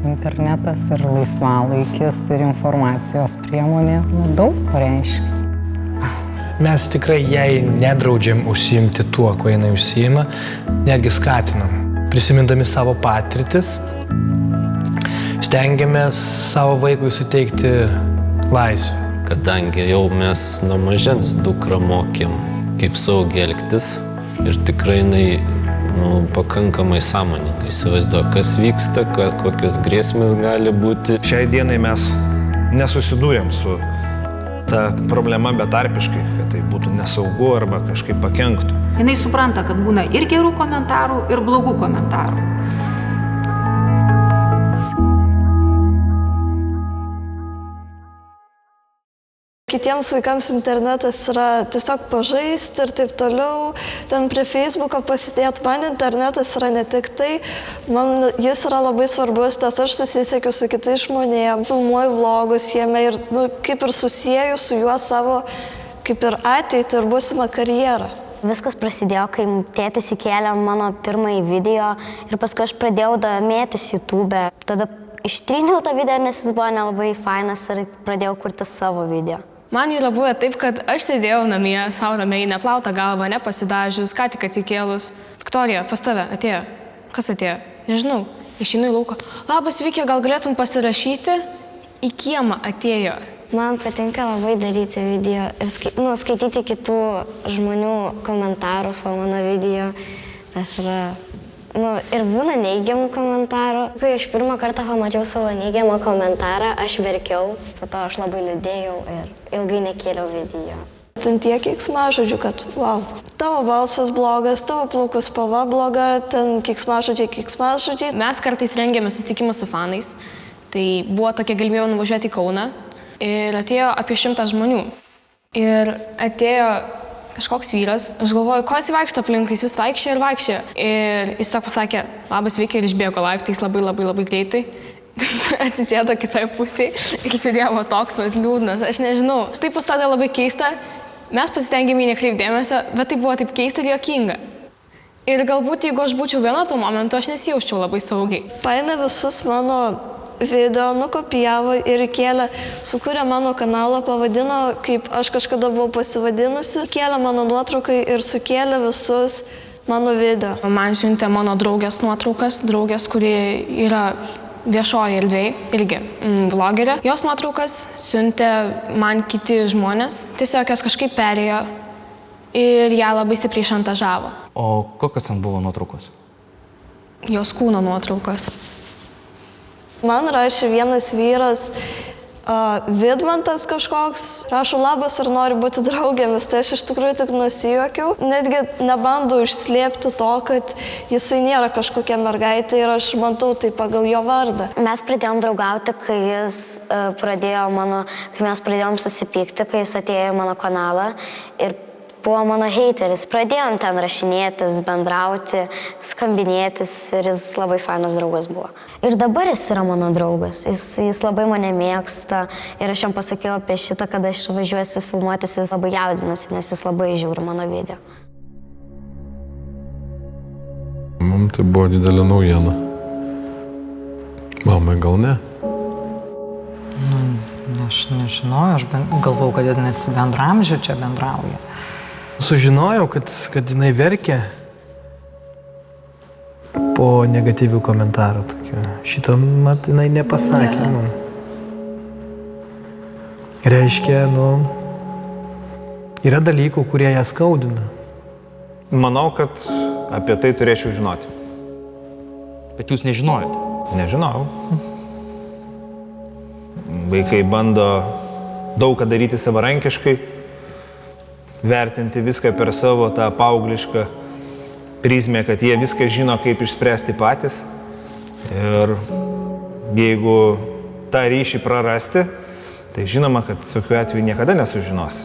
Internetas ir laisvalaikis ir informacijos priemonė daug ko reiškia. Mes tikrai jai nedraudžiam užsiimti tuo, ko jinai užsiima, netgi skatinam. Prisimindami savo patirtis, stengiamės savo vaikui suteikti laisvę. Kadangi jau mes nuo mažens dukrą mokėm, kaip saugiai elgtis ir tikrai jinai pakankamai sąmoningai įsivaizduoja, kas vyksta, kokios grėsmės gali būti. Šiai dienai mes nesusidūrėm su ta problema betarpiškai, kad tai būtų nesaugu arba kažkaip pakenktų. Jinai supranta, kad būna ir gerų komentarų, ir blogų komentarų. Kitiems vaikams internetas yra tiesiog pažaisti ir taip toliau, ten prie Facebooką pasidėti. Man internetas yra ne tik tai, man jis yra labai svarbus, nes aš susisiekiu su kitais žmonėmis, filmuoju vlogus jame ir kaip ir susieju su juo savo kaip ir ateitį ir būsimą karjerą. Viskas prasidėjo, kai tėtis įkėlė mano pirmąjį video ir paskui aš pradėjau domėtis YouTube. Tada ištryniau tą video, nes jis buvo nelabai fainas ir pradėjau kurti savo video. Man yra buvę taip, kad aš sėdėjau namie, savo ramiai, neplauta galva, nepasidažius, ką tik atsikėlus. Viktorija, pas tave atėjo. Kas atėjo? Nežinau. Išeinu į lauką. Labas, Vikė, gal galėtum pasirašyti? Į kiemą atėjo. Man patinka labai daryti video ir skaityti kitų žmonių komentarus po mano video. Tas yra... ir būna neigiamų komentarų. Kai aš pirmą kartą pamačiau savo neigiamą komentarą, aš verkiau, po to aš labai liūdėjau ir ilgai nekėliau video. Ten tiek keiksmažodžių, kad wow, tavo balsas blogas, tavo plaukų spalva bloga, ten keiksmažodžiai. Mes kartais rengėme susitikimus su fanais, tai buvo tokia galimybė nuvažiuoti į Kauną ir atėjo apie 100 žmonių. Ir atėjo kažkoks vyras, aš galvoju, ko jis vaikšto aplinkui, jis vis vaikščiojo ir vaikščiojo. Ir jis tiesiog pasakė, labas Vikė, ir išbėgo laiptais labai greitai. Atsisėdo kitoje pusėje ir sėdėjo toks, bet liūdnas, aš nežinau. Tai pasirodė labai keista, mes pasistengėme jį nekreipti dėmesio, bet tai buvo taip keista ir juokinga. Ir galbūt, jeigu aš būčiau viena tuo momentu, aš nesijausčiau labai saugiai. Paėmė visus mano video, nukopijavo ir įkėlė, sukūrė mano kanalą, pavadino, kaip aš kažkada buvau pasivadinusi, įkėlė mano nuotraukai ir sukėlė visus mano video. Man siuntė mano draugės nuotraukas, draugės, kuri yra viešoje erdvėje, irgi vlogerė. Jos nuotraukas siuntė man kiti žmonės, tiesiog jos kažkaip perėjo ir ją labai stipriai šantažavo. O kokios ten buvo nuotraukos? Jos kūno nuotraukos. Man rašė vienas vyras, Vidmantas kažkoks, rašo labas ar nori būti draugėmis, tai aš iš tikrųjų tik nusijuokiau. Netgi nebandau išslėpti to, kad jisai nėra kažkokia mergaitė ir aš matau tai pagal jo vardą. Mes pradėjom draugauti, kai mes pradėjom susipykti, kai jis atėjo į mano kanalą ir buvo mano heiteris. Pradėjom ten rašinėtis, bendrauti, skambinėtis ir jis labai fainas draugas buvo. Ir dabar jis yra mano draugas, jis labai mane mėgsta ir aš jam pasakiau apie šitą, kada aš važiuosiu filmuotis, jis labai jaudinasi, nes jis labai žiūri mano video. Man tai buvo didelė naujiena. Mamai gal ne? Aš nežinau, aš galvau, kad nes bendramžių čia bendrauja. Sužinojau, kad jinai verkė po negatyvių komentarų. Šitą jinai nepasakė man. Reiškia, yra dalykų, kurie ją skaudina. Manau, kad apie tai turėčiau žinoti. Bet jūs nežinojote? Nežinau. Vaikai bando daug ką daryti savarankiškai, vertinti viską per savo tą paauglišką prizmę, kad jie viską žino, kaip išspręsti patys. Ir jeigu tą ryšį prarasti, tai žinoma, kad tokiu atveju niekada nesužinos.